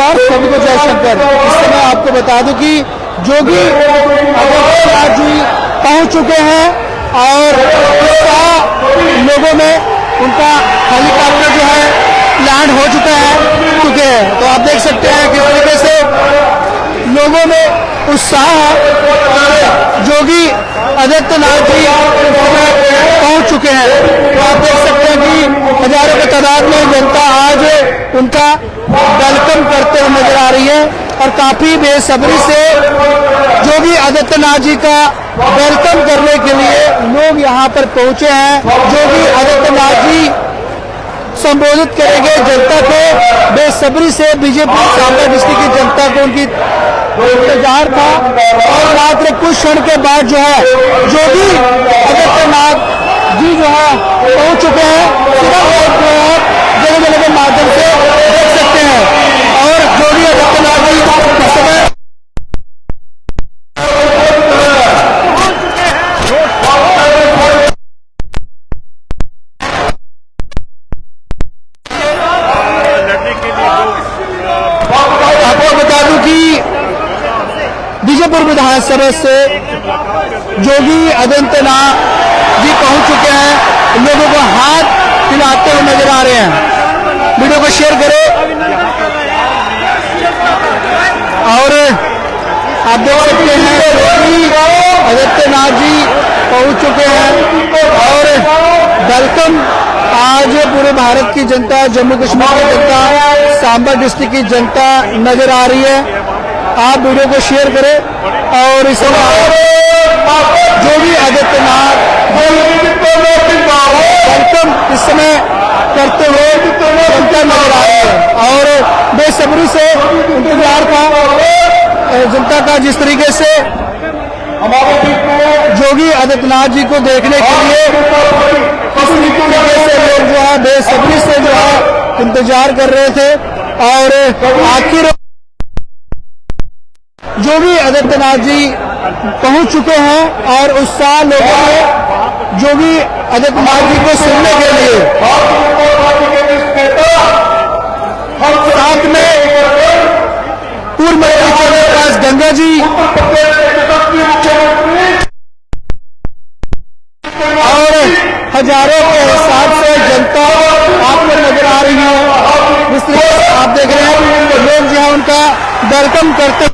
नमस्कार, सभी को जय शंकर। इस समय आपको बता दूं कि योगी आदित्यनाथ जी पहुंच चुके हैं और लोगों में उनका हेलीकॉप्टर जो है लैंड हो चुके हैं। तो आप देख सकते हैं किस तरीके से लोगों में उत्साह योगी आदित्यनाथ जी पहुंच चुके हैं। तो आप देख सकते हैं कि हजारों की तादाद में जनता आज उनका वेलकम करते हुए नजर आ रही है और काफी बेसब्री से योगी आदित्यनाथ जी का वेलकम करने के लिए लोग यहां पर पहुंचे हैं। योगी आदित्यनाथ जी संबोधित करेंगे जनता को, बेसब्री से बीजेपी सांबा डिस्ट्रिक्ट की जनता को उनकी इंतजार था और मात्र कुछ क्षण के बाद जो है योगी आदित्यनाथ जी जो है पहुंच चुके हैं। जगह जगह के माध्यम से देख सकते हैं और योगी आदित्यनाथ जी इस समय आपको बता दूं कि बीजेपुर विधानसभा से योगी आदित्यनाथ जी पहुंच चुके हैं, लोगों को हाथ हिलाते हुए नजर आ रहे हैं। वीडियो को शेयर करें और आप देख सकते हैं योगी आदित्यनाथ जी पहुंच चुके हैं और वेलकम आज पूरे भारत की जनता, जम्मू कश्मीर की जनता, सांबा डिस्ट्रिक्ट की जनता नजर आ रही है। आप वीडियो को शेयर करें और इस योगी आदित्यनाथ वेलकम इस समय करते हुए जनता नजर आ रही है और बेसब्री से इंतजार था जनता का, जिस तरीके से योगी आदित्यनाथ जी को देखने के लिए इस तरीके से लोग जो है बेसब्री से जो है इंतजार कर रहे थे और आखिर योगी आदित्यनाथ जी पहुंच चुके हैं और उत्साह लोगों में योगी आदित्यनाथ जी को सुनने के लिए साथ में पूर्व मंत्री चंद्रप्रकाश गंगा जी और हजारों के हिसाब से जनता आपको नजर आ रही है। जिस तरीके से आप देख रहे हैं लोग जो है उनका वेलकम करते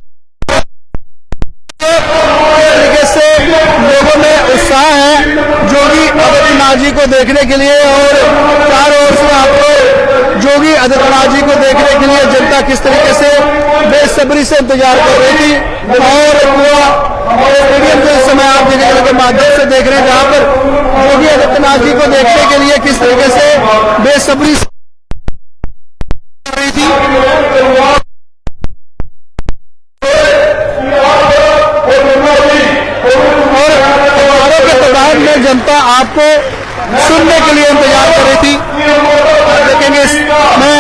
तरीके से लोगों में उत्साह है योगी आदित्यनाथ जी को देखने के लिए और चारों ओर से आपको योगी आदित्यनाथ जी को देखने के लिए जनता किस तरीके से बेसब्री से इंतजार कर रही थी और पूरा स्टेडियम को इस समय आप देखने के माध्यम से देख रहे हैं जहां पर योगी आदित्यनाथ जी को देखने के लिए किस तरीके से बेसब्री से रही थी। में जनता आपको सुनने के लिए इंतजार कर रही थी। देखेंगे इसमें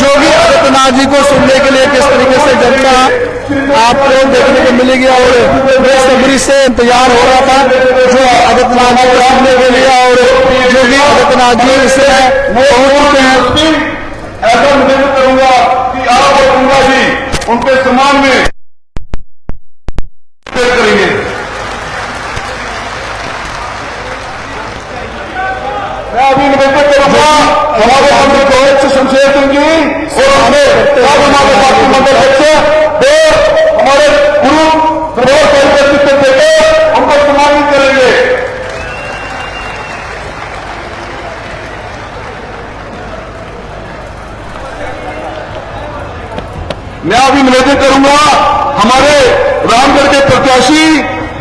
योगी आदित्यनाथ जी को सुनने के लिए किस तरीके से जनता आपको देखने को मिलेगी और बेसब्री से इंतजार हो रहा था जो आदित्यनाथ जी को सुनने के लिए और योगी आदित्यनाथ जी इसे पहुंच चुके हैं। ऐसा निवेदन करूंगा कि आप और गंगा जी उनके सम्मान में करेंगे। मैं अभी निवेदन करूंगा हमारे मंत्री अध्यक्ष शमशेर सिंह जी और हमारे पार्टी मंडल अध्यक्ष हमारे गुरु प्रभोर व्यक्तित्व देकर उनको सम्मानित करेंगे। मैं अभी निवेदन करूंगा हमारे रामगढ़ के प्रत्याशी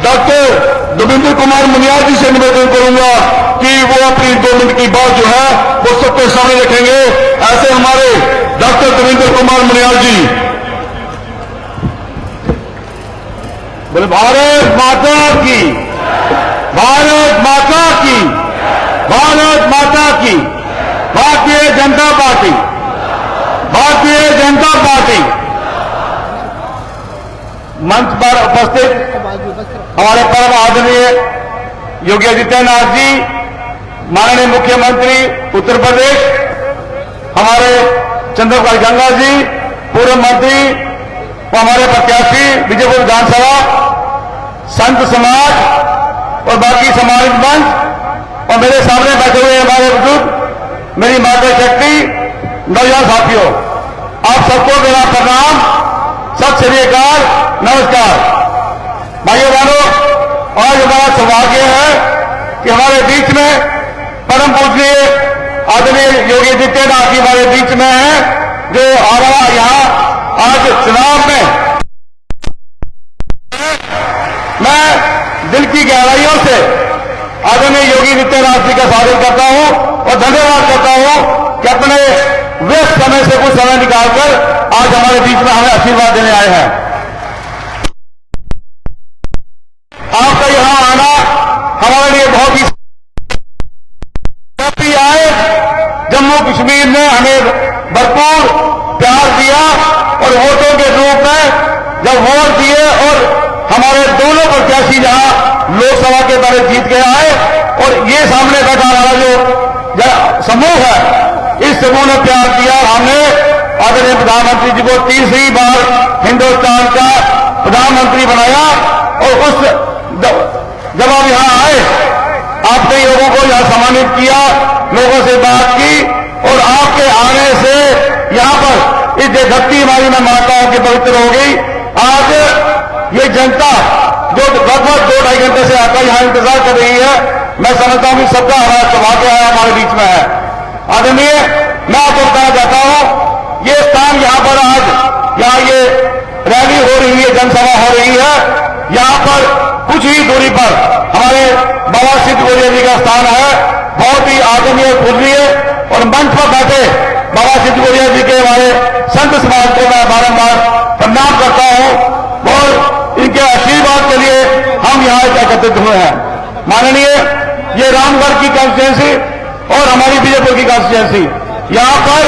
डॉक्टर देवेंद्र कुमार मुनियाल जी से निवेदन करूंगा कि वो अपनी 2 मिनट की बात जो है वो सबके सामने रखेंगे। ऐसे हमारे डॉक्टर देवेंद्र कुमार मुनियाल जी। बोले भारत माता की, भारत माता की, भारत माता की, भारतीय जनता पार्टी, भारतीय जनता पार्टी। मंच पर उपस्थित हमारे परम आदरणीय योगी आदित्यनाथ जी, माननीय मुख्यमंत्री उत्तर प्रदेश, हमारे चंद्रप्रकाश गंगा जी, पूर्व मंत्री व हमारे प्रत्याशी विजयपुर विधानसभा, संत समाज और बाकी सामाजिक मंच और मेरे सामने बैठे हुए हमारे बुजुर्ग, मेरी मातृशक्ति, नौजवान साथियों, आप सबको मेरा प्रणाम, सत श्री अकाल, नमस्कार। भाइयों बहनों, आज हमारा सौभाग्य है कि हमारे बीच में परम पूजनीय आदरणीय योगी आदित्यनाथ जी हमारे बीच में हैं, जो हमारा यहाँ आज चुनाव में मैं दिल की गहराइयों से आदरणीय योगी आदित्यनाथ जी का स्वागत करता हूं और धन्यवाद करता हूं कि अपने व्यस्त समय से कुछ समय निकालकर आज हमारे बीच में हमें आशीर्वाद देने आए हैं। आपका यहां आना हमारे लिए बहुत ही आए। जम्मू कश्मीर ने हमें भरपूर प्यार दिया और वोटों के रूप में जब वोट दिए और हमारे दोनों प्रत्याशी जहां लोकसभा के बारे जीत के आए और ये सामने बैठा हमारा जो समूह है, इस समूह ने प्यार दिया। हमने आदरणीय प्रधानमंत्री जी को तीसरी बार हिंदुस्तान का प्रधानमंत्री बनाया और उस जब आप यहां आए, आपने लोगों को यहां सम्मानित किया, लोगों से बात की और आपके आने से यहां पर इस देशभक्ति हमारी में माताओं की पवित्र हो गई। आज ये जनता जो लगभग 2-2.5 घंटे से आकर यहां इंतजार कर रही है, मैं समझता हूं कि सबका हमारा सौभाग्य है हमारे बीच में है। आदरणीय, मैं आपको बताना चाहता हूं, ये स्थान यहां पर आज यहाँ ये रैली हो रही है, जनसभा हो रही है, यहां पर कुछ ही दूरी पर हमारे बाबा सिद्ध गोरिया जी का स्थान है। बहुत ही आदरणीय पूजनीय और मंच पर बैठे बाबा सिद्ध गोरिया जी के हमारे संत समाज को मैं बारंबार प्रणाम करता हूं और इनके आशीर्वाद के लिए हम यहाँ एकत्रित हुए हैं। माननीय, ये रामगढ़ की कॉन्स्टिट्यूंसी और हमारी बीजेपी की कॉन्स्टिट्यूंसी, यहाँ पर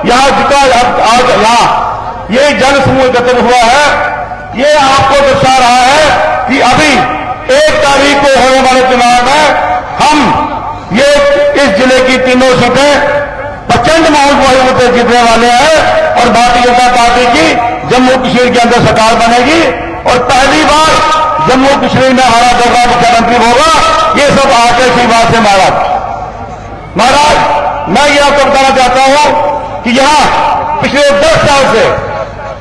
यहाँ जितना आज यहाँ ये जन समूह एकत्रित हुआ है, ये आपको दर्शा रहा है कि अभी 1 तारीख को होने वाले चुनाव में हम ये इस जिले की तीनों सीटें प्रचंड माहौल से जीतने वाले हैं और भारतीय जनता पार्टी की जम्मू कश्मीर के अंदर सरकार बनेगी और पहली बार जम्मू कश्मीर में हमारा दोगला मुख्यमंत्री होगा। ये सब आके आशीर्वाद से महाराज, मैं ये आपको बताना चाहता हूं कि यहां पिछले 10 साल से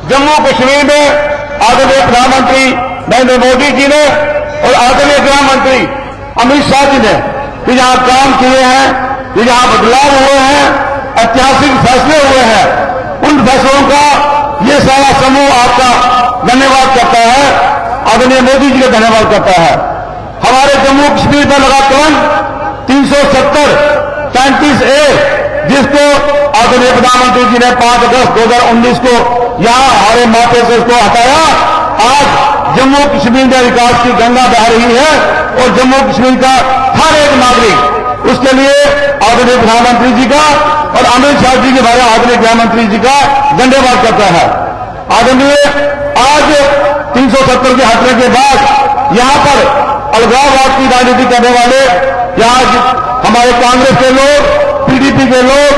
जम्मू कश्मीर में आदरणीय प्रधानमंत्री नरेंद्र मोदी जी ने और आदरणीय गृह मंत्री अमित शाह जी ने जहां काम किए हैं, जहां बदलाव हुए हैं, ऐतिहासिक फैसले हुए हैं, उन फैसलों का ये सारा समूह आपका धन्यवाद करता है, आदरणीय मोदी जी का धन्यवाद करता है। हमारे जम्मू कश्मीर में लगा तुरंत 370-35A, जिसको आदरणीय प्रधानमंत्री जी ने 5 अगस्त 2019 को यहां हमारे माथे से उसको हटाया। आज जम्मू कश्मीर में विकास की गंगा बह रही है और जम्मू कश्मीर का हर एक नागरिक उसके लिए आदरणीय प्रधानमंत्री जी का और अमित शाह जी के बारे आदरणीय गृह मंत्री जी का धन्यवाद करता है। आदरणीय, आज 370 के हटने के बाद यहां पर अलगाववाद की राजनीति करने वाले यहाँ हमारे कांग्रेस के लोग, पीडीपी के लोग,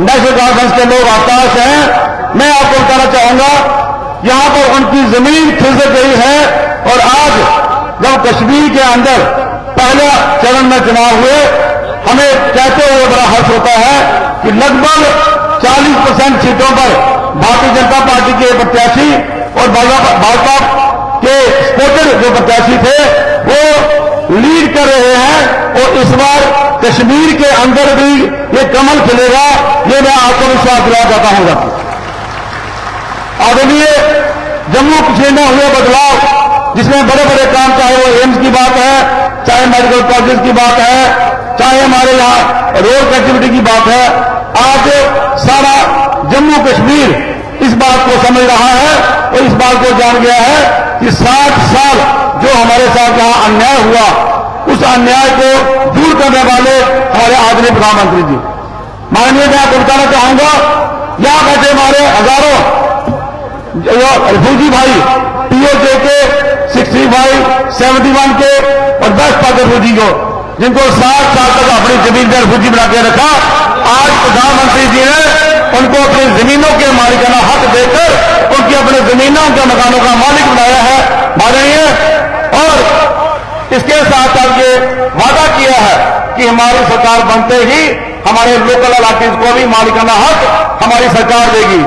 नेशनल कॉन्फ्रेंस के लोग हताश हैं। मैं आपको बताना चाहूंगा, यहां पर उनकी जमीन खिसक गई है और आज जब कश्मीर के अंदर पहले चरण में चुनाव हुए, हमें कहते हुए बड़ा हर्ष होता है कि लगभग 40% सीटों पर भारतीय जनता पार्टी के प्रत्याशी और भाजपा के सपोर्टेड जो प्रत्याशी थे वो लीड कर रहे हैं और इस बार कश्मीर के अंदर भी ये कमल खिलेगा, ये मैं आपको विश्वास दिलाना चाहता हूं। आदरणीय, जम्मू कश्मीर में हुए बदलाव जिसमें बड़े बड़े काम, चाहे वो एम्स की बात है, चाहे मेडिकल कॉलेज की बात है, चाहे हमारे यहाँ रोड कनेक्टिविटी की बात है, आज सारा जम्मू कश्मीर इस बात को समझ रहा है और इस बात को जान गया है कि 60 साल जो हमारे साथ यहाँ अन्याय हुआ, उस अन्याय को दूर करने वाले हमारे आदरणीय प्रधानमंत्री जी। माननीय, मैं आपको बताना चाहूंगा, यहां बैठे हमारे हजारों रिफ्यूजी भाई, POJ के 65, 71 के और 10 पाक रिफ्यूजी को जिनको 60 साल तक अपनी जमीन पर फौजी बना के रखा, आज प्रधानमंत्री जी ने उनको अपनी जमीनों के मालिकाना हक देकर उनकी अपने जमीनों के मकानों का मालिक बनाया है, माननीय। और इसके साथ साथ ये वादा किया है कि हमारी सरकार बनते ही हमारे लोकल अथॉरिटीज को भी मालिकाना हक हमारी सरकार देगी।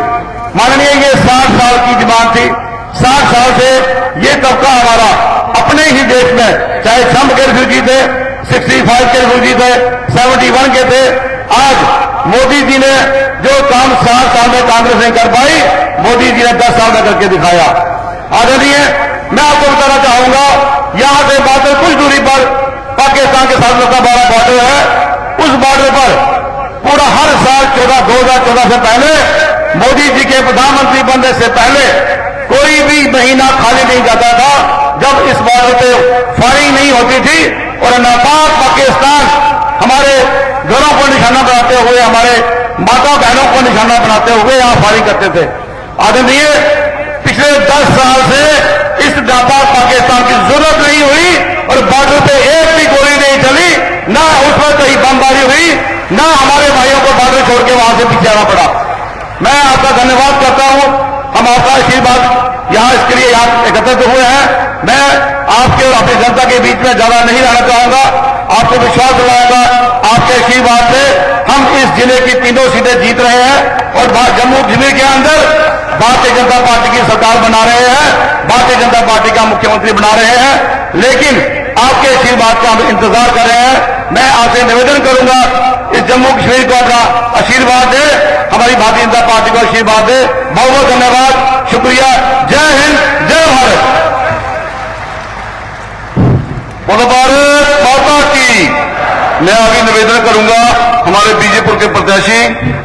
माननीय, ये 60 साल की डिमांड थी। 60 साल से ये तबका हमारा अपने ही देश में, चाहे ट्रंप के रिफ्यूजी थे, 65 के रिफ्यूजी थे, 71 के थे, आज मोदी जी ने जो काम 60 साल में कांग्रेस नहीं कर पाई, मोदी जी ने 10 साल में करके दिखाया। आदरणीय, मैं आपको बताना चाहूंगा, यहां से मात्र कुछ दूरी पर पाकिस्तान के साथ लगता 12 बॉर्डर है। उस बॉर्डर पर पूरा हर साल 2014 से पहले, मोदी जी के प्रधानमंत्री बनने से पहले कोई भी महीना खाली नहीं जाता था जब इस बॉर्डर पे फायरिंग नहीं होती थी और नापाक पाकिस्तान हमारे घरों को निशाना बनाते हुए, हमारे माता बहनों को निशाना बनाते हुए यहां फायरिंग करते थे। आदरणीय, पिछले 10 साल से इस नापाक पाकिस्तान की जरूरत नहीं हुई और बॉर्डर पे एक भी गोली नहीं चली, ना उस पर कहीं बमबारी हुई, ना हमारे भाइयों को बॉर्डर छोड़ के वहां से पीछे आना पड़ा। मैं आपका धन्यवाद करता हूं। हम आपका आशीर्वाद यहां इसके लिए यहाँ एकत्रित हुए हैं। मैं आपके और अपनी जनता के बीच में ज्यादा नहीं रहना चाहूंगा। आपको विश्वास दिलाऊंगा, आपके आशीर्वाद से हम इस जिले की तीनों सीटें जीत रहे हैं और जम्मू जिले के अंदर भारतीय जनता पार्टी की सरकार बना रहे हैं, भारतीय जनता पार्टी का मुख्यमंत्री बना रहे हैं। लेकिन आपके आशीर्वाद का हम इंतजार कर रहे हैं। मैं आपसे निवेदन करूंगा, इस जम्मू कश्मीर को अपना आशीर्वाद दे, हमारी भारतीय जनता पार्टी को आशीर्वाद दे। बहुत बहुत धन्यवाद, शुक्रिया। जय हिंद, जय भारत। बोलो भारत माता की। मैं आगे निवेदन करूंगा, हमारे बीजेपुर के प्रत्याशी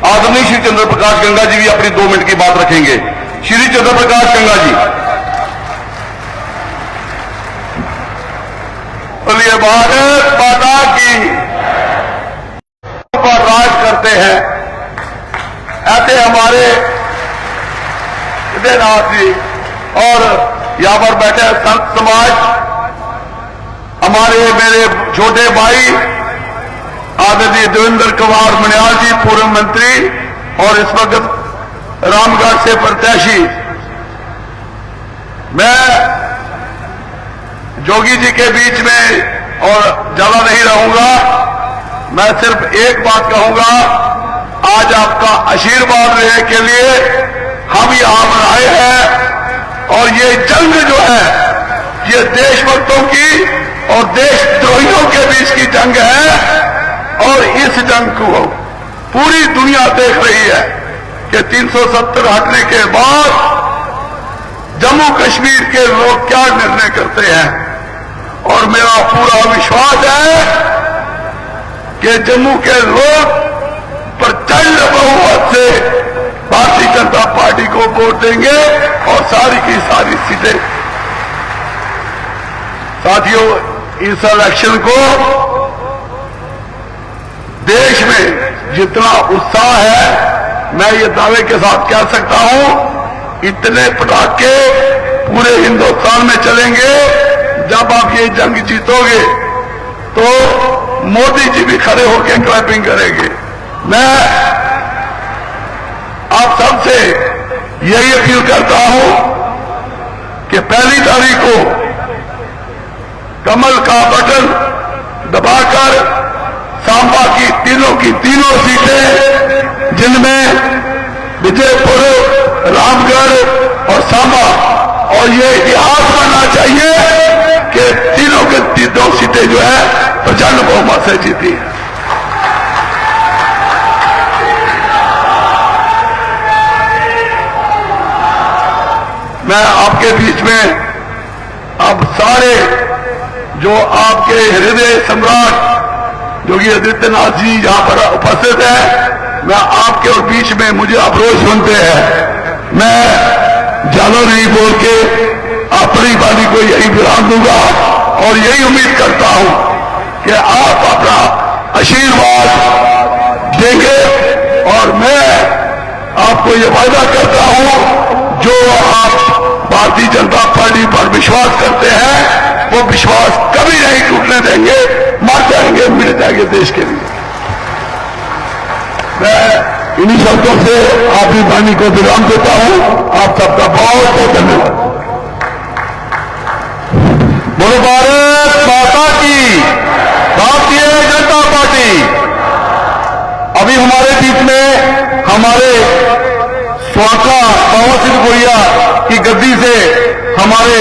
आदरणीय श्री चंद्र प्रकाश गंगा जी भी अपनी 2 मिनट की बात रखेंगे। श्री चंद्र प्रकाश गंगा जी। बोलिए भारत माता की। पर राज करते हैं ऐसे हमारे नाथ जी और यहां पर बैठे संत समाज, हमारे मेरे छोटे भाई आदरणीय देवेंद्र कुमार मनियाल जी, पूर्व मंत्री और इस वक्त रामगढ़ से प्रत्याशी। मैं जोगी जी के बीच में और ज्यादा नहीं रहूंगा। मैं सिर्फ एक बात कहूंगा, आज आपका आशीर्वाद लेने के लिए हम यहां पर आए हैं और ये जंग जो है, ये देशभक्तों की और देशद्रोहियों के बीच की जंग है। और इस जंग को पूरी दुनिया देख रही है कि 370 हटने के बाद जम्मू कश्मीर के लोग क्या निर्णय करते हैं। और मेरा पूरा विश्वास है कि जम्मू के लोग प्रचंड बहुमत से भारतीय जनता पार्टी को वोट देंगे और सारी की सारी सीटें। साथियों, इस इलेक्शन को देश में जितना उत्साह है, मैं ये दावे के साथ कह सकता हूं, इतने पटाखे पूरे हिंदुस्तान में चलेंगे। जब आप ये जंग जीतोगे तो मोदी जी भी खड़े होकर क्लैपिंग करेंगे। मैं आप सबसे यही अपील करता हूं कि 1 तारीख को कमल का बटन दबाकर सांबा की तीनों सीटें, जिनमें विजयपुर, रामगढ़ और सांबा, और ये इतिहास बनना चाहिए कि तीनों के तीनों सीटें जो है प्रचंड बहुमत से जीती है। मैं आपके बीच में अब सारे जो आपके हृदय सम्राट योगी आदित्यनाथ जी यहां पर उपस्थित है, मैं आपके और बीच में मुझे आप रोज सुनते हैं। मैं ज्यादा नहीं बोल के अपनी बात को यही विराम दूंगा और यही उम्मीद करता हूं कि आप अपना आशीर्वाद देंगे। और मैं आपको ये वादा करता हूं, जो आप भारतीय जनता पार्टी पर विश्वास करते हैं वो विश्वास कभी नहीं टूटने देंगे। मर जाएंगे, मिट जाएंगे देश के लिए। मैं इन्हीं शब्दों से आपकी वाणी को विराम देता हूं। आप सबका बहुत बहुत धन्यवाद। बोलो भारत माता की, भारतीय जनता पार्टी। अभी हमारे बीच में हमारे स्वाखा बाबा सिद्ध गोरिया की गद्दी से हमारे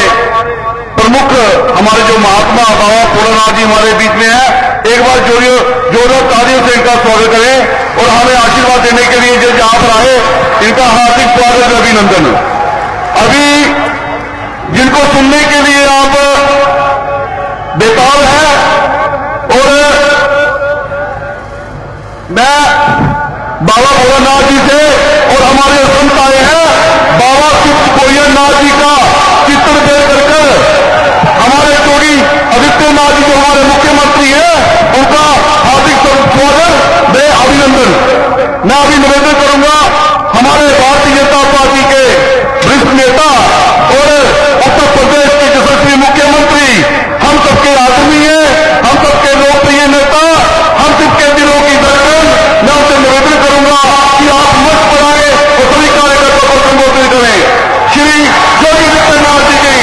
प्रमुख, हमारे जो महात्मा बाबा भोलानाथ जी हमारे बीच में है। एक बार जोरदार तालियों से इनका स्वागत करें और हमें आशीर्वाद देने के लिए जो यहाँ पर आए, इनका हार्दिक स्वागत और अभिनंदन। अभी जिनको सुनने के लिए आप बेताब है, और मैं बाबा भोलानाथ जी से और हमारे संत आए हैं, बाबा सिद्ध गोरियानाथ जी का चित्र देख कर हमारे जोगी आदित्यनाथ जी जो हमारे मुख्यमंत्री हैं, उनका हार्दिक स्वागत, मैं अभिनंदन। मैं अभी निवेदन करूंगा हमारे भारतीय जनता पार्टी के वरिष्ठ नेता और उत्तर प्रदेश के यशस्वी मुख्यमंत्री, हम सबके आदरणीय, हम सबके लोकप्रिय नेता, हम सबके दिलों की धड़कन, मैं उनसे निवेदन करूंगा कि आप मंच पर आए और सभी कार्यकर्ताओं को संबोधित करें। श्री योगी आदित्यनाथ जी की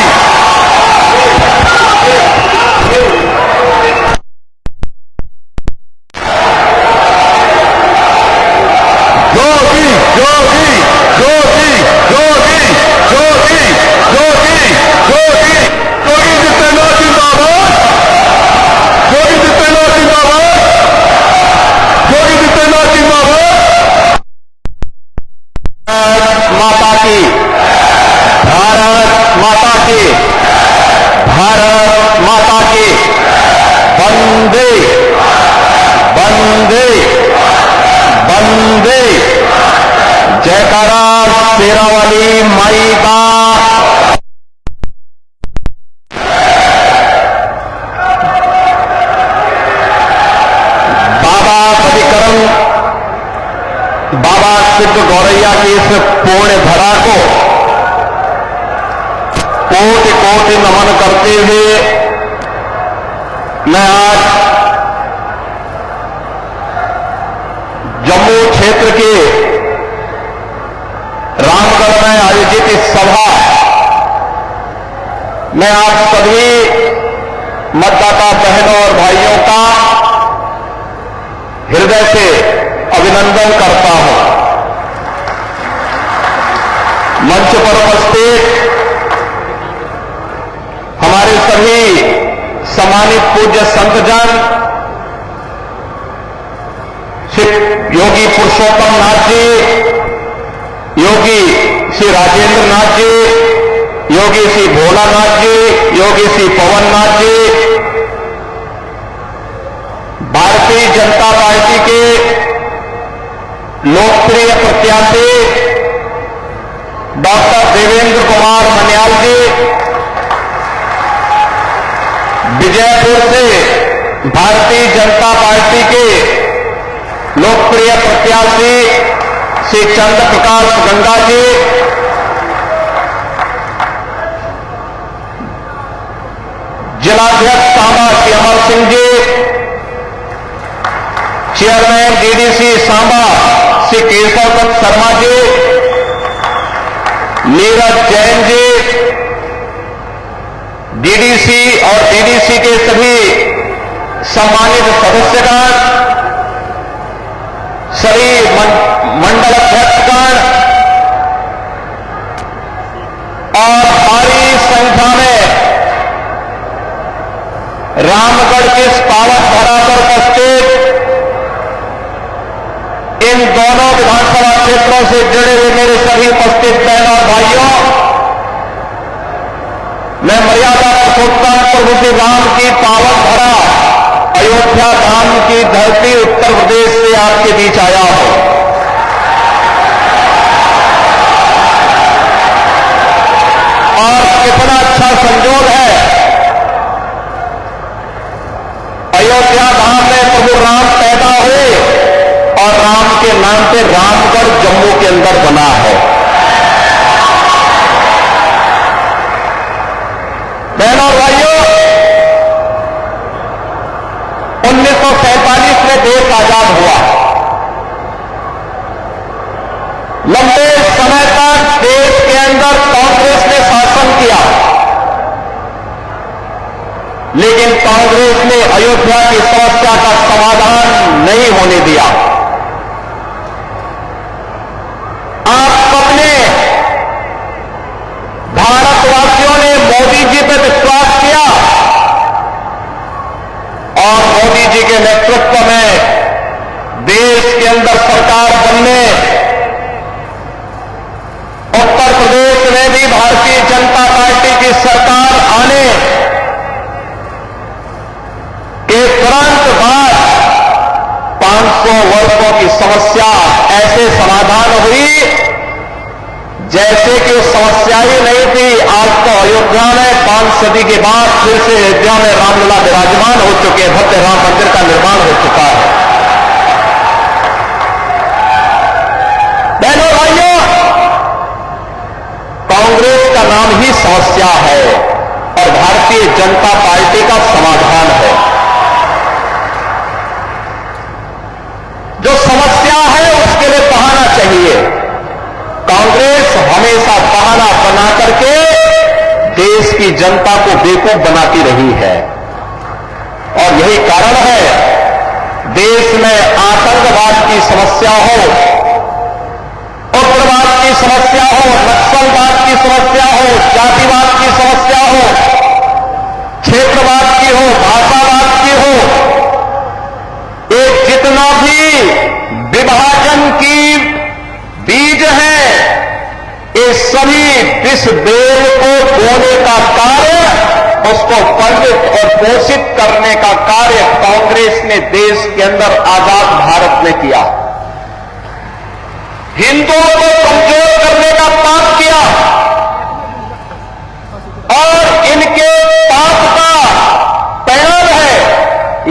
जयकारा शेरा वाली माई का। बाबा परिक्रम, बाबा सिद्ध गौरैया की इस पूर्ण धरा को कोटि कोटि नमन करते हुए मैं आज जम्मू क्षेत्र के रामगढ़ में आयोजित इस सभा में आप सभी मतदाता बहनों और भाइयों का हृदय से अभिनंदन करता हूं। मंच पर उपस्थित हमारे सभी सम्मानित पूज्य संतजन, श्री योगी पुरुषोत्तम नाथ जी, योगी श्री राजेंद्र नाथ जी, योगी श्री भोलानाथ जी, योगी श्री पवननाथ जी, भारतीय जनता पार्टी के लोकप्रिय प्रत्याशी डॉक्टर देवेंद्र कुमार मन्याल जी, विजयपुर से भारतीय जनता पार्टी के लोकप्रिय प्रत्याशी श्री चंद्र प्रकाश गंगा जी, जिलाध्यक्ष Samba Shri Amar Singh ji, chairman DDC Samba Shri Keshav Dutt Sharma ji, Neeraj Jain ji, DDC और डीडीसी के सभी सम्मानित सदस्यगण, सभी मंडल अध्यक्षगण और भारी संख्या में रामगढ़ के इस पावन धरा पर उपस्थित इन दोनों विधानसभा क्षेत्रों से जुड़े हुए मेरे सभी उपस्थित बहनों और भाइयों, मैं मर्यादा पुरुषोत्तम प्रभु श्री राम की पावन धरा अयोध्या धाम की धरती उत्तर प्रदेश से आपके बीच आया हूं। और कितना अच्छा संजोग है, अयोध्या धाम में प्रभु राम पैदा हुए और राम के नाम पे रामगढ़ जम्मू के अंदर बना है। बहनों और भाइयों, लेकिन कांग्रेस ने अयोध्या की समस्या का समाधान नहीं होने दिया। आप सबने, भारतवासियों ने मोदी जी पर विश्वास किया और मोदी जी के नेतृत्व में देश के अंदर सरकार बनने, उत्तर प्रदेश में भी भारतीय जनता पार्टी की सरकार आने के तुरंत बाद 500 वर्षों की समस्या ऐसे समाधान हुई जैसे कि वो समस्या ही नहीं थी। आज तो अयोध्या में 5 सदी के बाद फिर से अयोध्या में रामलला विराजमान हो चुके हैं, भव्य राम मंदिर का निर्माण हो चुका है। बहनों भाइयों, कांग्रेस का नाम ही समस्या है और भारतीय जनता पार्टी का समाधान है। जो समस्या है उसके लिए बहाना चाहिए। कांग्रेस हमेशा बहाना बना करके देश की जनता को बेवकूफ बनाती रही है और यही कारण है देश में आतंकवाद की समस्या हो, उग्रवाद की समस्या हो, नक्सलवाद की समस्या हो, जातिवाद की समस्या हो, क्षेत्रवाद की हो, भाषावाद की हो, एक जितना भी विभाजन की बीज है, ये सभी इस बेल को बोने का कार्य, उसको फलित और पोषित करने का कार्य कांग्रेस ने देश के अंदर आजाद भारत में किया। हिंदुओं को कमजोर करने का पाप किया और इनके पाप का परिणाम है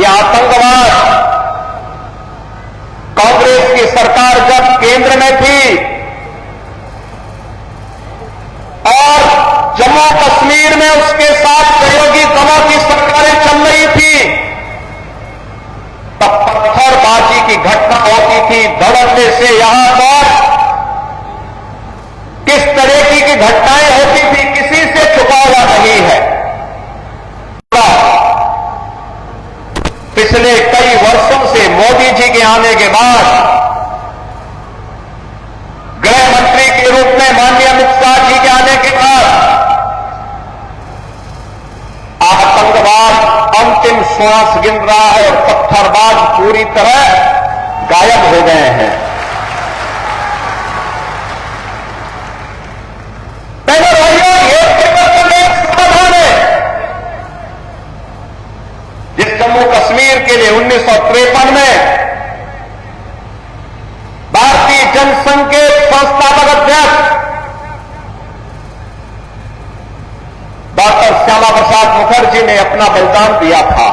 यह आतंकवाद। कांग्रेस की सरकार जब केंद्र में थी और जम्मू कश्मीर में उसके साथ सहयोगी दलों की सरकारें चल रही थी, तब पत्थरबाजी की घटना होती थी। धड़ल्ले से यहां पर किस तरह की घटनाएं होती थी किसी से छुपा हुआ नहीं है। पिछले कई वर्षों से मोदी जी के आने के बाद गृह मंत्री के रूप में माननीय अमित शाह जी के आने के बाद आतंकवाद अंतिम श्वास गिन रहा है और पत्थरबाज पूरी तरह गायब हो गए हैं। पहले भाइयों, ये परिवर्तन एक समाधान है। जिस जम्मू कश्मीर के लिए 1953 में भारतीय जनसंघ के संस्थापक अध्यक्ष डॉक्टर श्यामा प्रसाद मुखर्जी ने अपना बलिदान दिया था,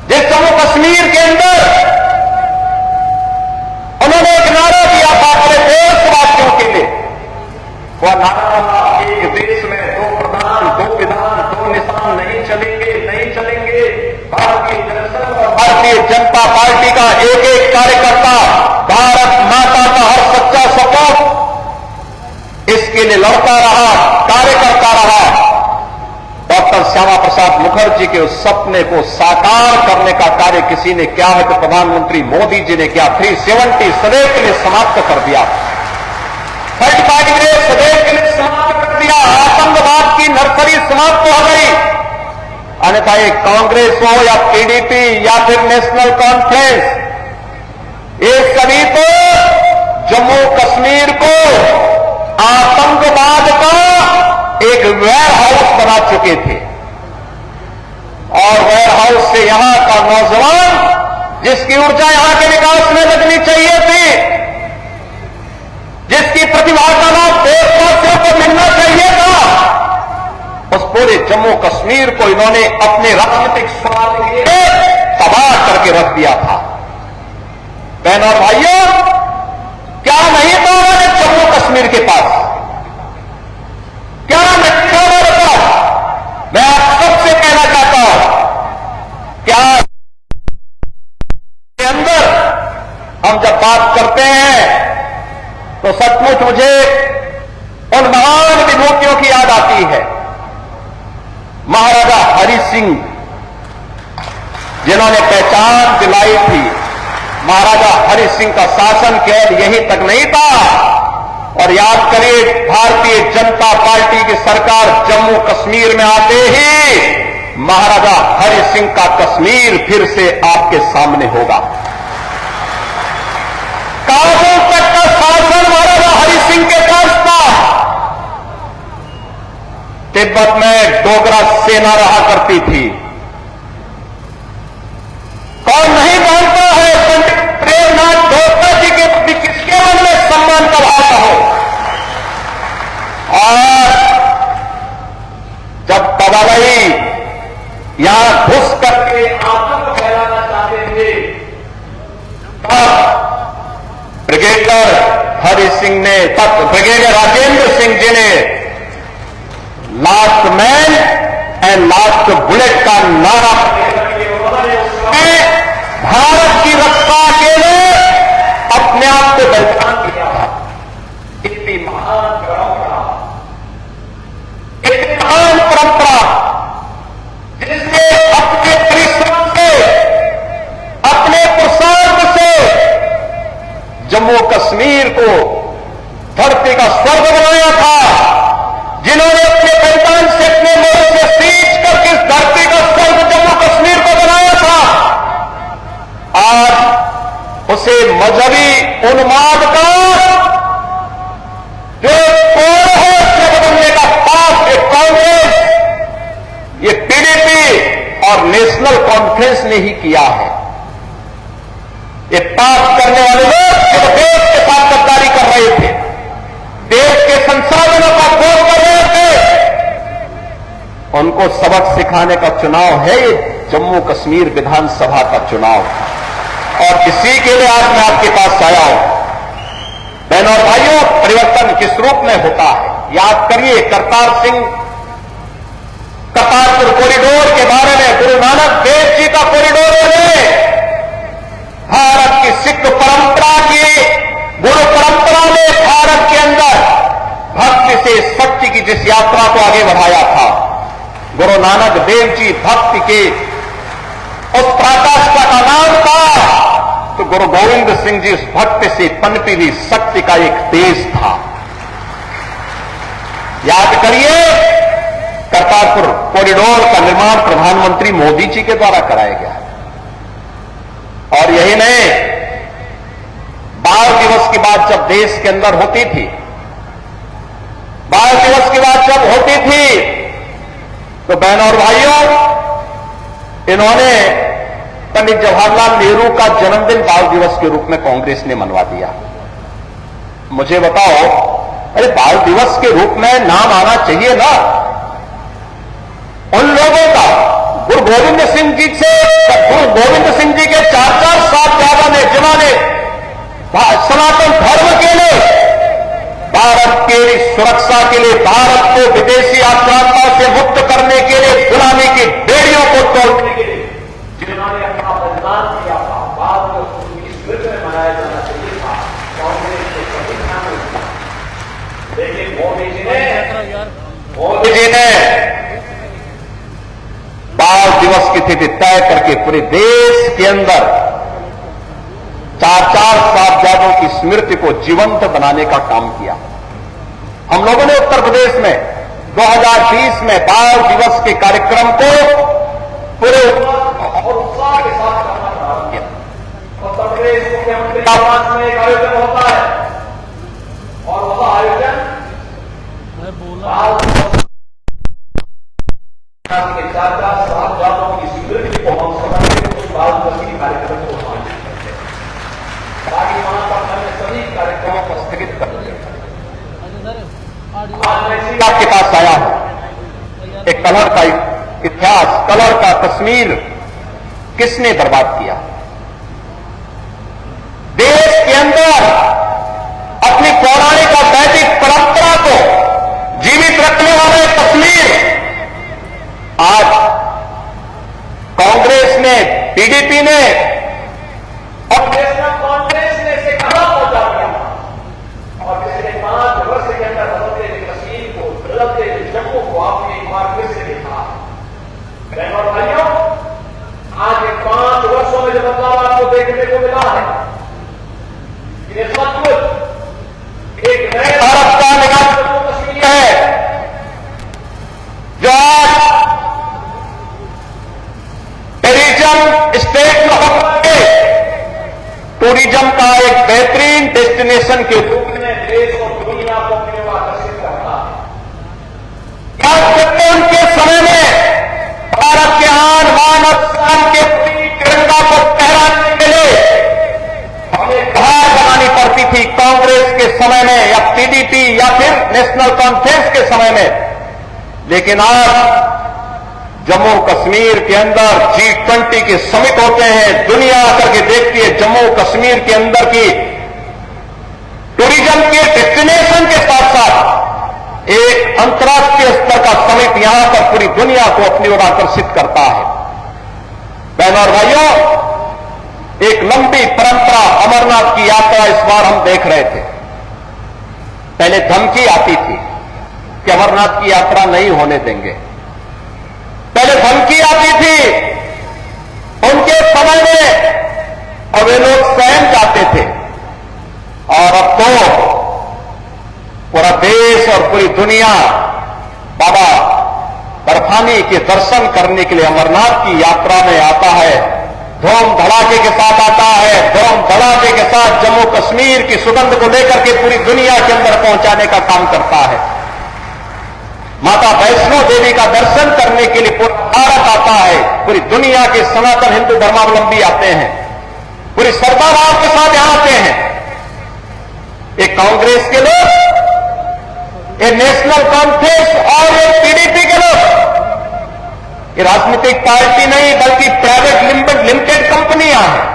जिस जम्मू कश्मीर के अंदर उन्होंने एक नारा दिया था अपने देशवासियों के लिए, वह नारा था, एक देश में 2 प्रधान 2 विधान 2 निशान नहीं चलेंगे, नहीं चलेंगे। भारतीय जनसंघ और भारतीय जनता पार्टी का एक एक कार्यकर्ता भारत माता का हर सच्चा सपूत इसके लिए लड़ता रहा, कार्य करता रहा। डॉक्टर श्यामा प्रसाद मुखर्जी के उस सपने को साकार करने का कार्य किसी ने किया है तो प्रधानमंत्री मोदी जी ने किया। 370 सदैव के लिए समाप्त कर दिया, 35 ने सदैव के लिए समाप्त कर दिया। आतंकवाद की नर्सरी समाप्त हो गई। अन्यथा ये कांग्रेस हो या पीडीपी या फिर नेशनल कॉन्फ्रेंस, ये सभी तो जम्मू कश्मीर को आतंकवाद का एक वेयर हाउस बना चुके थे और वेयर हाउस से यहां का नौजवान जिसकी ऊर्जा यहां के विकास में लगनी चाहिए थी, जिसकी प्रतिभा का लाभ देशवासियों को मिलना चाहिए था, उस पूरे जम्मू कश्मीर को इन्होंने अपने राजनीतिक स्वार्थ के लिए तबाह करके रख दिया था। बहनों और भाइयों, क्या नहीं था हमारे जम्मू कश्मीर के पास? क्या नहीं था हमारे पास? मैं आप सबसे कहना चाहता हूं, क्या के अंदर हम जब बात करते हैं तो सचमुच मुझे उन महान विभूतियों की याद आती है महाराजा हरि सिंह जिन्होंने पहचान दिलाई थी, महाराजा हरि सिंह का शासन केवल यहीं तक नहीं था। और याद करिए, भारतीय जनता पार्टी की सरकार जम्मू कश्मीर में आते ही महाराजा हरि सिंह का कश्मीर फिर से आपके सामने होगा। काबुल तक का शासन महाराजा हरि सिंह के पास था। तिब्बत में डोगरा सेना रहा करती थी। कौन नहीं जानता है पंडित प्रेमनाथ टोटका जी के प्रति किसके मन में सम्मान का भाव हो। और जब तबाही यहां घुस करके आतंक फैलाना चाहते थे, तब ब्रिगेडियर हरि सिंह ने, तब ब्रिगेडियर राजेंद्र सिंह जी ने last man and last bullet का नारा भारत की रक्षा के लिए अपने आप को बलिदान दिया। इतनी महान परंपरा, इतनी महान परंपरा जिसने अपने परिश्रम से, अपने पुरुषार्थ से जम्मू कश्मीर को धरती का स्वर्ग बनाया था, जिन्होंने अपने बलिदान से, अपने लोगों से सींच करके इस धरती का स्वर्ग जम्मू कश्मीर को बनाया था, आज उसे मजहबी उन्माद का जो कौन है उससे बदलने का पाप ये कांग्रेस, ये पीडीपी और नेशनल कॉन्फ्रेंस ने ही किया है। ये पाप करने वाले लोग जो देश के साथ गद्दारी कर रहे थे, देश के संसाधनों का भोग कर रहे थे, उनको सबक सिखाने का चुनाव है ये जम्मू कश्मीर विधानसभा का चुनाव। और इसी के लिए आज मैं आपके पास आया हूं। बहनों और भाइयों, परिवर्तन किस रूप में होता है याद करिए। करतारपुर कॉरिडोर के बारे में, गुरु नानक देव जी का कॉरिडोर बने, भारत की सिख परंपरा की, गुरु परंपरा ने भारत के अंदर भक्ति से सत्य की जिस यात्रा को आगे बढ़ाया था, गुरु नानक देव जी भक्ति के उस पराकाष्ठा का नाम था, तो गुरु गोविंद सिंह जी उस भक्ति से पनपी हुई शक्ति का एक तेज था। याद करिए, करतारपुर कॉरिडोर का निर्माण प्रधानमंत्री मोदी जी के द्वारा कराया गया है। और यही नहीं, बाल दिवस की बात जब देश के अंदर होती थी, बाल दिवस की बात जब होती थी, तो बहनों और भाइयों, इन्होंने पंडित जवाहरलाल नेहरू का जन्मदिन बाल दिवस के रूप में कांग्रेस ने मनवा दिया। मुझे बताओ, अरे बाल दिवस के रूप में नाम आना चाहिए ना उन लोगों का। गुरु गोविंद सिंह जी से, गुरु गोविंद सिंह जी के 4-4 साहबजादा ने, जिन्होंने सनातन धर्म के लिए, भारत की सुरक्षा के लिए, भारत को विदेशी आक्रांता से मुक्त करने के लिए, गुलामी की बेड़ियों को तोड़ने के लिए जिन्होंने अपना बलिदान किया था, बाद में उनकी स्मृति में मनाया जाना चाहिए था। कांग्रेस के सभी ध्यान रखा, लेकिन मोदी जी ने बाल दिवस की तिथि तय करके पूरे देश के अंदर 4-4 साहबजादों की स्मृति को जीवंत बनाने का काम किया। हम लोगों ने उत्तर प्रदेश में 2020 में बाल दिवस के कार्यक्रम को पूरे उत्साह के साथ करना प्रारंभ किया। उत्तर प्रदेश मुख्यमंत्री आवास में एक आयोजन होता है, और वह आयोजन बाल दिवस के 4-4 साहबजादों की स्मृति को हम समझते हैं। बाल दिवस के कार्यक्रम को बाकी वहां पर हमने सभी कार्यक्रमों को स्थगित कर दिया। आज मैं इसी आपके पास आया हूं। एक कलर का इतिहास, कलर का कश्मीर किसने बर्बाद किया? देश के अंदर अपनी पौराणिक और वैदिक परंपरा को जीवित रखने वाले कश्मीर आज कांग्रेस ने, पीडीपी ने और नेशनल कांग्रेस ने इसे कहां पहुंचा दिया, और पिछले 5 वर्ष के अंदर बदलते कश्मीर को, बदलते जम्मू को आपने एक बार फिर से देखा। भारत का निकास है जो आज टूरिज्म स्टेट में होकर टूरिज्म का एक बेहतरीन डेस्टिनेशन के रूप में देश और दुनिया को अपनी ओर आकर्षित करता है। याद करते उनके समय में भारत के आन बान और शान के तिरंगा को फहराने के लिए हमें धार बनानी पड़ती थी कांग्रेस के समय में या पीडीपी या फिर नेशनल कॉन्फ्रेंस के समय में। लेकिन आज जम्मू कश्मीर के अंदर G20 के समिट होते हैं, दुनिया आकर के देखती है जम्मू कश्मीर के अंदर की टूरिज्म के डेस्टिनेशन के साथ साथ एक अंतर्राष्ट्रीय स्तर का समिट यहां पर पूरी दुनिया को अपनी ओर आकर्षित करता है। बहनों और भाइयों, एक लंबी परंपरा अमरनाथ की यात्रा इस बार हम देख रहे थे। पहले धमकी आती थी कि अमरनाथ की यात्रा नहीं होने देंगे, पहले धमकी आती थी उनके समय में और वे लोग सहम जाते थे। और अब तो पूरा देश और पूरी दुनिया बाबा बर्फानी के दर्शन करने के लिए अमरनाथ की यात्रा में आता है। धूम धड़ाके के साथ आता है, धूम धड़ाके के साथ जम्मू कश्मीर की सुगंध को लेकर के पूरी दुनिया के अंदर पहुंचाने का काम करता है। माता वैष्णो देवी का दर्शन करने के लिए पूरा भारत आता है, पूरी दुनिया के सनातन हिंदू धर्मावलंबी आते हैं, पूरी श्रद्धा भाव के साथ यहां आते हैं। एक कांग्रेस के लोग, एक नेशनल कॉन्फ्रेंस और एक पीडीपी के लोग, ये राजनीतिक पार्टी नहीं बल्कि प्राइवेट लिमिटेड कंपनियां हैं।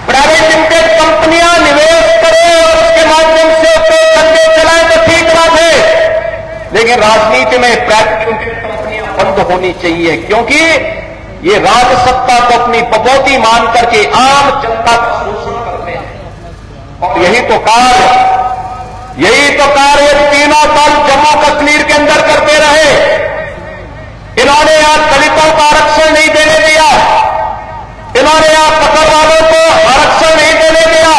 प्राइवेट लिमिटेड कंपनियां निवेश करें और उसके माध्यम से उसको धंधे चलाएं तो ठीक बात है, लेकिन राजनीति में प्राइवेट लिमिटेड कंपनियां बंद होनी चाहिए, क्योंकि ये राजसत्ता को अपनी बबौती मान करके आम जनता का शोषण करते हैं। और यही तो कार्य तीनों साल जम्मू कश्मीर के अंदर करते रहे। इन्होंने यहां दलितों को आरक्षण नहीं देने दिया, इन्होंने यहां पकड़वालों को आरक्षण नहीं देने दिया,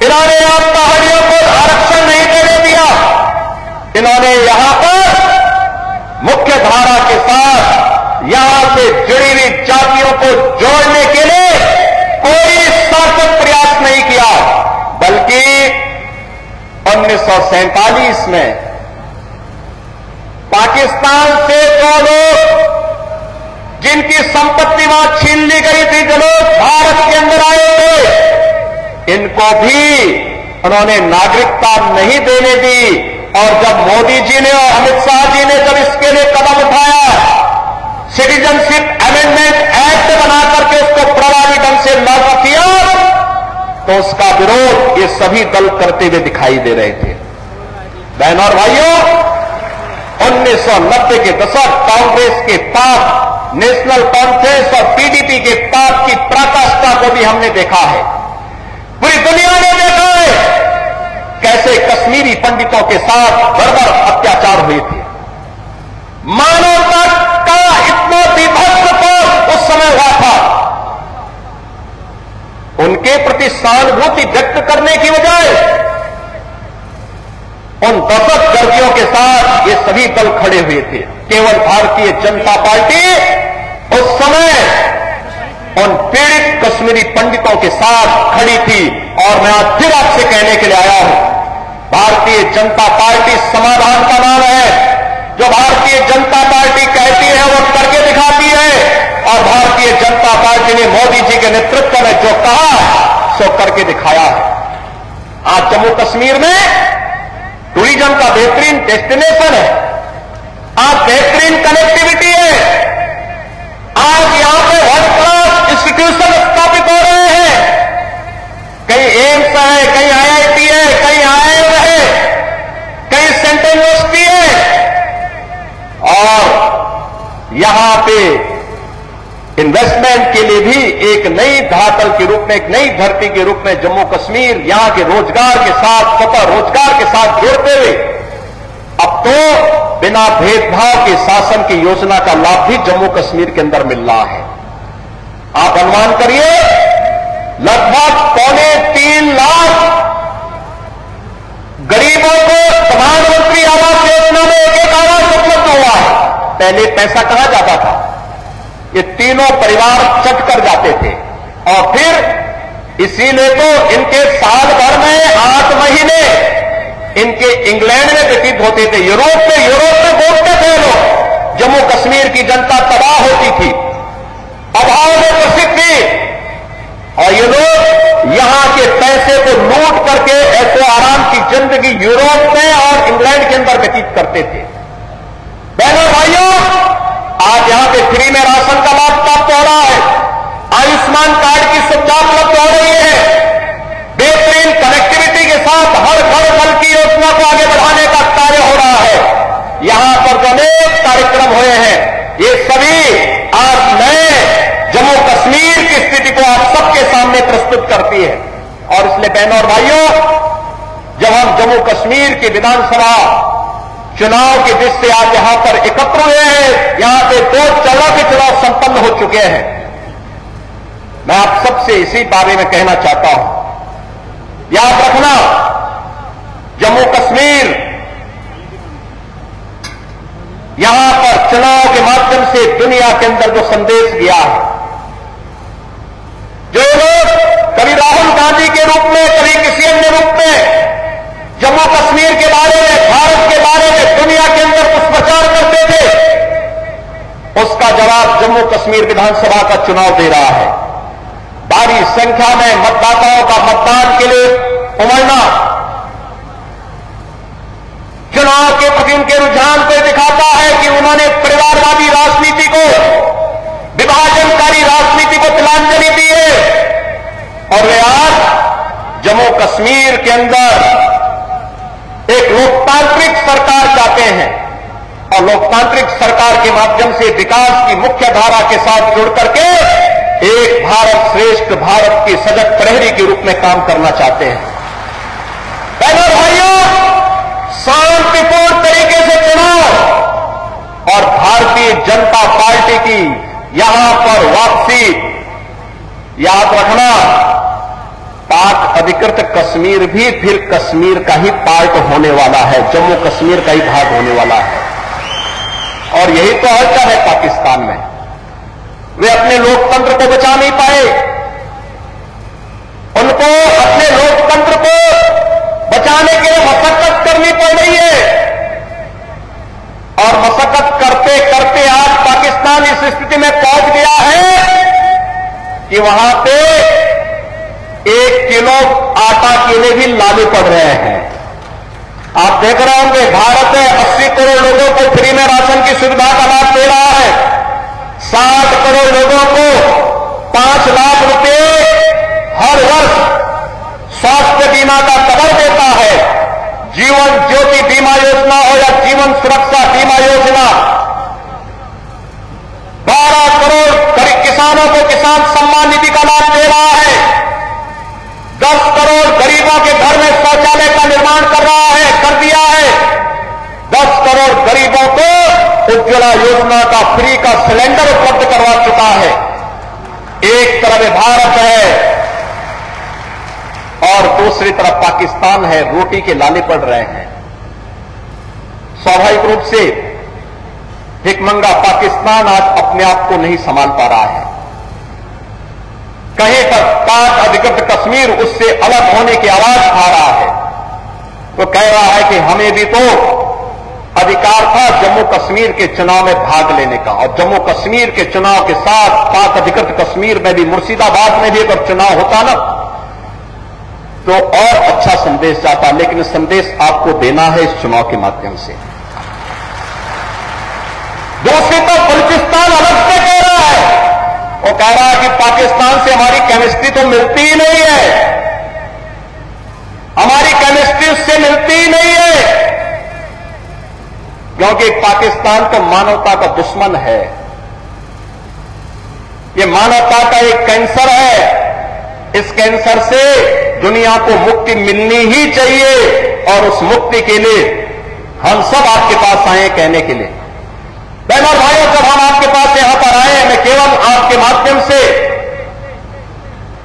इन्होंने यहां पहाड़ियों को आरक्षण नहीं देने दिया, इन्होंने यहां पर मुख्य धारा के साथ यहां से जुड़ी हुई जातियों को जोड़ने के लिए कोई सार्थक प्रयास नहीं किया, बल्कि 1947 में पाकिस्तान से जो लोग जिनकी संपत्ति वहां छीन ली गई थी, जो लोग भारत के अंदर आए थे, इनको भी उन्होंने नागरिकता नहीं देने दी। और जब मोदी जी ने और अमित शाह जी ने जब इसके लिए कदम उठाया, सिटीजनशिप अमेंडमेंट एक्ट बना करके उसको प्रभावी ढंग से लागू किया, तो उसका विरोध ये सभी दल करते हुए दिखाई दे रहे थे। बहनों और भाइयों, 1990 के दशक कांग्रेस के पाप, नेशनल कॉन्फ्रेंस और पीडीपी के पाप की पराकाष्ठा को भी हमने देखा है, पूरी दुनिया ने देखा है कैसे कश्मीरी पंडितों के साथ बर्बर अत्याचार हुए थे। मानवता का इतना विभत्स तौर उस समय हुआ था। उनके प्रति सहानुभूति व्यक्त करने की बजाय उन दहशतगर्दियों के साथ ये सभी दल खड़े हुए थे। केवल भारतीय जनता पार्टी उस समय उन पीड़ित कश्मीरी पंडितों के साथ खड़ी थी। और मैं आज फिर आपसे कहने के लिए आया हूं, भारतीय जनता पार्टी समाधान का नाम है। जो भारतीय जनता पार्टी कहती है वो करके दिखाती है, और भारतीय जनता पार्टी ने मोदी जी के नेतृत्व में जो कहा सो करके दिखाया है। आज जम्मू कश्मीर में टूरिज्म का बेहतरीन डेस्टिनेशन है, आज बेहतरीन कनेक्टिविटी है, आज यहां पे वर्ल्ड क्लास इंस्टीट्यूशन स्थापित हो रहे हैं। कहीं एम्स है, कहीं आईआईटी है, कहीं आईआईएम है, कहीं सेंट्रल यूनिवर्सिटी है। और यहां पे इन्वेस्टमेंट के लिए भी एक नई धरातल के रूप में, एक नई धरती के रूप में जम्मू कश्मीर यहां के रोजगार के साथ, स्वतः रोजगार के साथ जोड़ते हुए अब तो बिना भेदभाव के शासन की योजना का लाभ भी जम्मू कश्मीर के अंदर मिल रहा है। आप अनुमान करिए, लगभग 3.25 लाख पहले पैसा कहां जाता था? ये तीनों परिवार चट कर जाते थे, और फिर इसीलिए तो इनके साल भर में 8 महीने इनके इंग्लैंड में व्यतीत होते थे, यूरोप में बोलते थे लोग। जम्मू कश्मीर की जनता तबाह होती थी, अभाव में ग्रसित थी, और ये लोग यहां के पैसे को लूट करके ऐसे आराम की जिंदगी यूरोप में और इंग्लैंड के अंदर व्यतीत करते थे। बहनों भाइयों, आज यहां पे फ्री में राशन का लाभ प्राप्त हो रहा है, आयुष्मान कार्ड की सुविधा उपलब्ध हो रही है, बेहतरीन कनेक्टिविटी के साथ हर घर नल की योजना को आगे बढ़ाने का कार्य हो रहा है। यहां पर जो अनेक कार्यक्रम हुए हैं, ये सभी आज नए जम्मू कश्मीर की स्थिति को आप सबके सामने प्रस्तुत करती है। और इसलिए बहनों और भाइयों, जब हम जम्मू कश्मीर की विधानसभा चुनाव की दृष्टि आज यहां पर एकत्र हुए हैं, यहां पे 2 चरणों के चुनाव संपन्न हो चुके हैं, मैं आप सबसे इसी बारे में कहना चाहता हूं। याद रखना, जम्मू कश्मीर यहां पर चुनाव के माध्यम से दुनिया के अंदर जो संदेश गया है, जो लोग कभी राहुल गांधी के रूप में, कभी किसी अन्य रूप में जम्मू कश्मीर के बारे में, भारत के बारे में दुनिया के अंदर कुछ प्रचार करते थे, उसका जवाब जम्मू कश्मीर विधानसभा का चुनाव दे रहा है। भारी संख्या में मतदाताओं का मतदान के लिए उमड़ना चुनाव के प्रति उनके रुझान को दिखाता है कि उन्होंने परिवारवादी राजनीति को, विभाजनकारी राजनीति को तिलांजलि दी है, और वे आज जम्मू कश्मीर के अंदर एक लोकतांत्रिक सरकार चाहते हैं, और लोकतांत्रिक सरकार के माध्यम से विकास की मुख्य धारा के साथ जुड़ करके एक भारत श्रेष्ठ भारत की सजग प्रहरी के रूप में काम करना चाहते हैं। बहनों भाइयों, शांतिपूर्ण तरीके से चुनाव और भारतीय जनता पार्टी की यहां पर वापसी, याद रखना, पाक अधिकृत कश्मीर भी फिर कश्मीर का ही पार्ट होने वाला है, जम्मू कश्मीर का ही भाग होने वाला है। और यही तो हलचल है पाकिस्तान में। वे अपने लोकतंत्र को बचा नहीं पाए, उनको अपने लोकतंत्र को बचाने के लिए मशक्कत करनी पड़ रही है, और मशक्कत करते करते आज पाकिस्तान इस स्थिति में पहुंच गया है कि वहां पे 1 किलो आटा के लिए भी लाले पड़ रहे हैं। आप देख रहे होंगे, भारत में 80 करोड़ लोगों को फ्री में राशन की सुविधा का लाभ दे रहा है, 60 करोड़ लोगों को 5 लाख रुपए हर वर्ष स्वास्थ्य बीमा का कवर देता है। जीवन ज्योति बीमा योजना हो या जीवन सुरक्षा बीमा योजना, 12 करोड़ किसानों को किसान सम्मान निधि का लाभ दे रहा है, 10 करोड़ गरीबों के घर में शौचालय का निर्माण कर दिया है, 10 करोड़ गरीबों को उज्ज्वला योजना का फ्री का सिलेंडर उपलब्ध करवा चुका है। एक तरफ भारत है और दूसरी तरफ पाकिस्तान है, रोटी के लाले पड़ रहे हैं। स्वाभाविक रूप से भिखमंगा पाकिस्तान आज अपने आप को नहीं संभाल पा रहा है। कहीं पर पाक अधिकृत कश्मीर उससे अलग होने की आवाज उठा रहा है, तो कह रहा है कि हमें भी तो अधिकार था जम्मू कश्मीर के चुनाव में भाग लेने का, और जम्मू कश्मीर के चुनाव के साथ पाक अधिकृत कश्मीर में भी, मुर्शिदाबाद में भी अगर चुनाव होता ना तो और अच्छा संदेश जाता, लेकिन संदेश आपको देना है इस चुनाव के माध्यम से। दूसरी तरफ बलूचिस्तान अलग से कह रहा है, वो कह रहा है कि पाकिस्तान से हमारी केमिस्ट्री तो मिलती ही नहीं है, हमारी केमिस्ट्री उससे मिलती ही नहीं है, क्योंकि पाकिस्तान तो मानवता का दुश्मन है, ये मानवता का एक कैंसर है। इस कैंसर से दुनिया को मुक्ति मिलनी ही चाहिए, और उस मुक्ति के लिए हम सब आपके पास आए कहने के लिए। बहनों और भाइयों, जब हम आपके पास यहां पर आए, मैं केवल आपके माध्यम से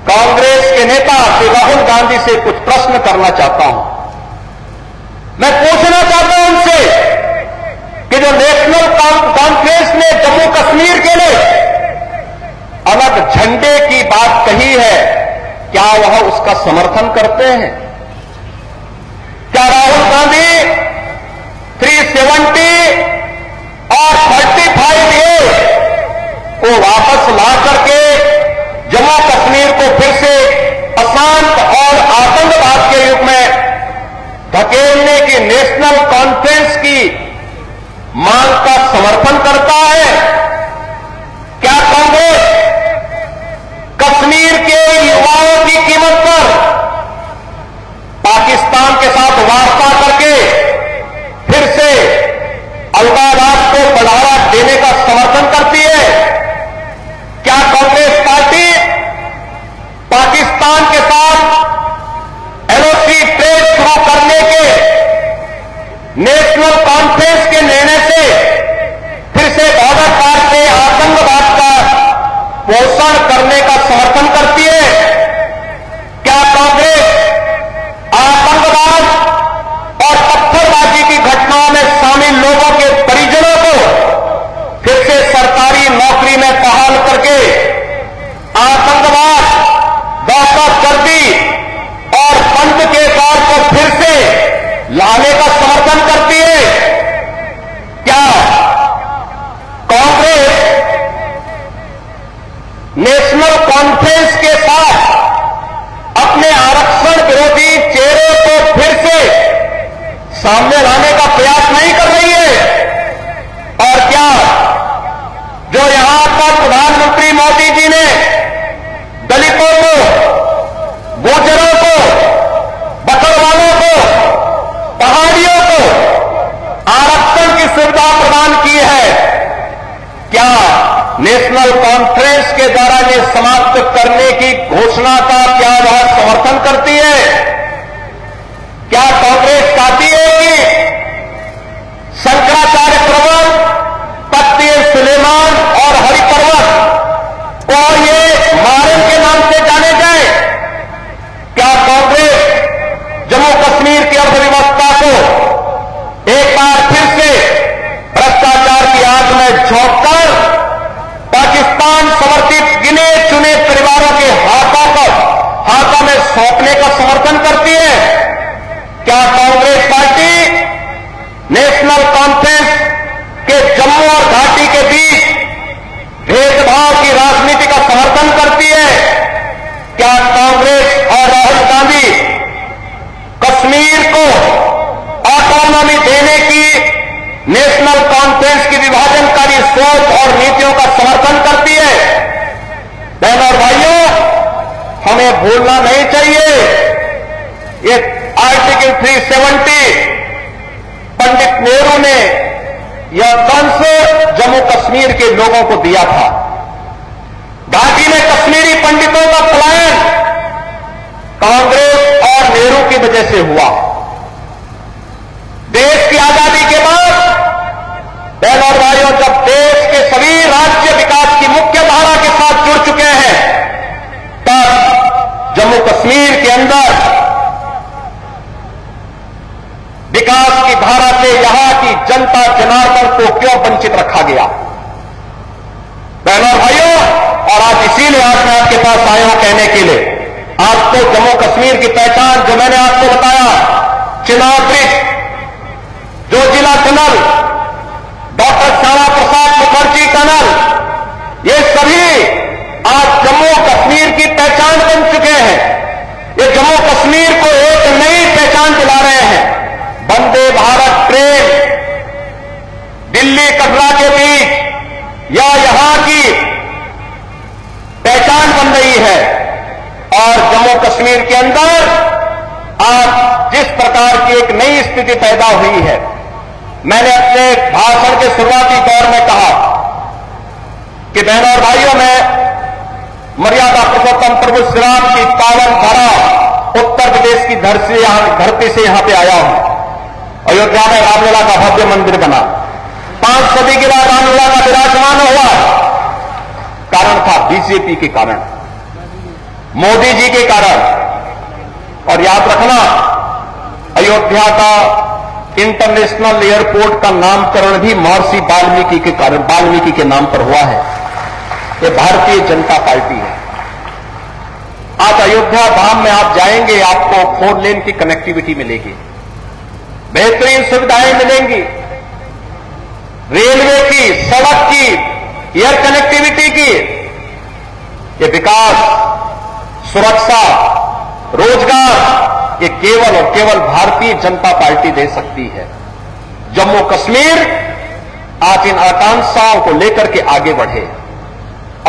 कांग्रेस के नेता श्री राहुल गांधी से कुछ प्रश्न करना चाहता हूं। मैं पूछना चाहता हूं उनसे कि जो नेशनल कॉन्फ्रेंस वह उसका समर्थन करते हैं? क्या राहुल गांधी 370 और 35A को वापस ला करके जम्मू कश्मीर को फिर से अशांत और आतंकवाद के युग में धकेलने की नेशनल कॉन्फ्रेंस की मांग का समर्थन करता है? क्या कांग्रेस कश्मीर के युवाओं की कीमत पर पाकिस्तान के साथ वार्ता करके फिर से अलगाववाद को बढ़ावा देने का समर्थन करती है? क्या कांग्रेस पार्टी पाकिस्तान के साथ एलओसी ट्रेड शुरू करने के नेशनल कॉन्फ्रेंस के निर्णय से फिर से बॉर्डर पार से आतंकवाद का पोषण करने का समर्थन करती है? क्या कांग्रेस आतंकवाद और पत्थरबाजी की घटनाओं में शामिल लोगों के परिजनों को फिर से सरकारी नौकरी में बहाल करके आतंकवाद, दहशतगर्दी और बंद के दौर को फिर से लाने का समर्थन करती है? क्या कांग्रेस नेशनल कॉन्फ्रेंस के साथ अपने आरक्षण विरोधी चेहरे को फिर से सामने लाने का प्रयास नहीं कर रही है? और क्या जो यहां पर प्रधानमंत्री मोदी जी ने दलितों को, गुर्जरों को, बकरवालों को, पहाड़ियों को आरक्षण की सुविधा प्रदान की है, क्या नेशनल कॉन्फ्रेंस के द्वारा ये समाप्त करने की घोषणा का क्या वह समर्थन करती है? क्या कांग्रेस चाहती है कि शंकराचार्य पर्वत, तख्त सुलेमान और हरिपर्वत को ये मारन के नाम से जाने जाए? क्या कांग्रेस जम्मू कश्मीर की अर्थव्यवस्था को एक बार फिर से भ्रष्टाचार की आग में झोंककर पाकिस्तान समर्थित गिने चुने परिवारों के हाथों में सौंपने का समर्थन करती है? क्या कांग्रेस पार्टी नेशनल कॉन्फ्रेंस के जम्मू और घाटी के बीच भेदभाव की राजनीति का समर्थन करती है? क्या कांग्रेस और राहुल गांधी कश्मीर को ऑटोनॉमी देने की नेशनल कॉन्फ्रेंस की विभाजनकारी सोच और नीतियों का समर्थन करती है? बहनों और भाइयों, हमें भूलना नहीं चाहिए, ये आर्टिकल 370 पंडित नेहरू ने यह कंस जम्मू कश्मीर के लोगों को दिया था। घाटी में कश्मीरी पंडितों का पलायन कांग्रेस और नेहरू की वजह से हुआ। देश की आजादी के बाद बहनों और भाइयों, जब देश के सभी राज्य विकास की मुख्य धारा के साथ जुड़ चुके हैं, तब जम्मू कश्मीर के अंदर विकास की धारा से यहां की जनता जनार्दन को क्यों वंचित रखा गया? बहनों और भाइयों, और आज इसीलिए आज मैं आपके पास आया हूं कहने के लिए, आपको जम्मू कश्मीर की पहचान जो मैंने आपको बताया, Chenab bridge, Zojila tunnel, doctor Shyama Prasad Mukherjee tunnel, ये सभी आज जम्मू कश्मीर की पहचान बन चुके हैं। ये जम्मू कश्मीर को एक नई पहचान दिला रहे हैं। वंदे भारत ट्रेन दिल्ली कटरा के बीच या यहां की पहचान बन रही है। और जम्मू कश्मीर के अंदर आज जिस प्रकार की एक नई स्थिति पैदा हुई है, मैंने अपने भाषण के शुरुआती दौर में कहा कि बहनों और भाइयों, मैं मर्यादा पुरुषोत्तम प्रभु श्री राम की पावन धरा उत्तर प्रदेश की धरती से यहां पे आया हूं। अयोध्या में रामलला का भव्य मंदिर बना, 5 सदी के बाद रामलला का विराजमान हुआ। कारण था बीजेपी के कारण, मोदी जी के कारण। और याद रखना, अयोध्या का इंटरनेशनल एयरपोर्ट का नामकरण भी महर्षि वाल्मीकि के कारण, वाल्मीकि के नाम पर हुआ है। ये भारतीय जनता पार्टी है। आज अयोध्या धाम में आप जाएंगे, आपको 4 लेन की कनेक्टिविटी मिलेगी, बेहतरीन सुविधाएं मिलेंगी, रेलवे की, सड़क की, एयर कनेक्टिविटी की। ये विकास, सुरक्षा, रोजगार, ये केवल और केवल भारतीय जनता पार्टी दे सकती है। जम्मू कश्मीर आज इन आकांक्षाओं को लेकर के आगे बढ़े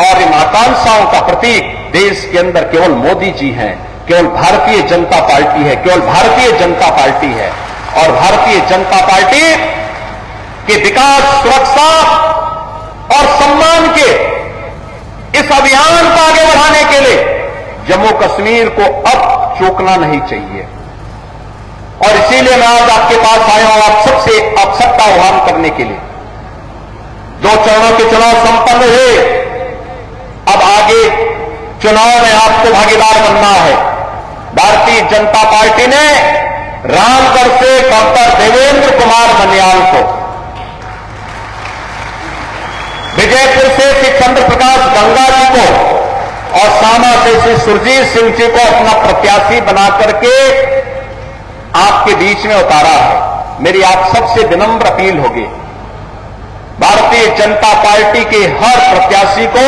और इन आकांक्षाओं का प्रतीक देश के अंदर केवल मोदी जी हैं, केवल भारतीय जनता पार्टी है, केवल भारतीय जनता पार्टी है। और भारतीय जनता पार्टी के विकास, सुरक्षा और सम्मान के इस अभियान को आगे बढ़ाने के लिए जम्मू कश्मीर को अब चूकना नहीं चाहिए। और इसीलिए मैं आज आपके पास आया हूं, आप सबसे आप सबका आह्वान करने के लिए। 2 चरणों के चुनाव संपन्न हुए, अब आगे चुनाव में आपको भागीदार बनना है। भारतीय जनता पार्टी ने रामगढ़ से डॉक्टर देवेंद्र कुमार मन्याल को, विजयपुर से श्री चंद्र प्रकाश गंगा जी को और सामा से श्री सुरजीत सिंह जी को अपना प्रत्याशी बना करके आपके बीच में उतारा है। मेरी आप सबसे विनम्र अपील होगी, भारतीय जनता पार्टी के हर प्रत्याशी को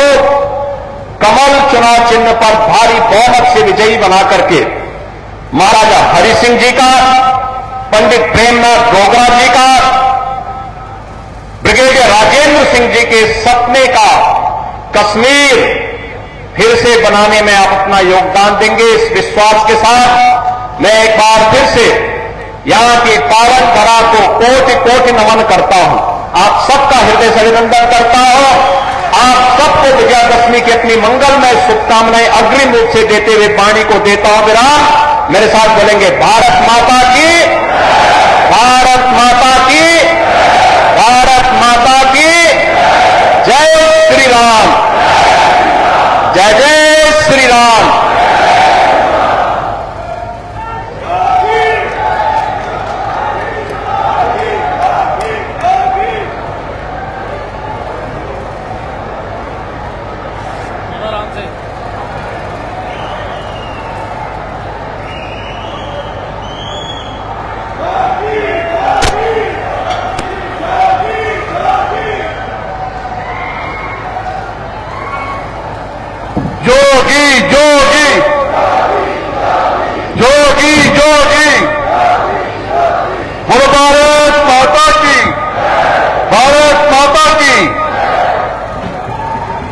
कमल चुनाव चिन्ह पर भारी बहुमत से विजयी बना करके महाराजा हरि सिंह जी का, पंडित प्रेमनाथ डोगरा जी का, ब्रिगेडियर राजेंद्र सिंह जी के सपने का कश्मीर फिर से बनाने में आप अपना योगदान देंगे। इस विश्वास के साथ मैं एक बार फिर से यहां की पावन धरा को कोटि कोटि नमन करता हूं। आप सबका हृदय से अभिनंदन करता हूं। आप सबको विजयादशमी की अपनी मंगलमय शुभकामनाएं अग्रिम रूप से देते हुए वाणी को देता हूं विराम। मेरे साथ बोलेंगे, भारत माता की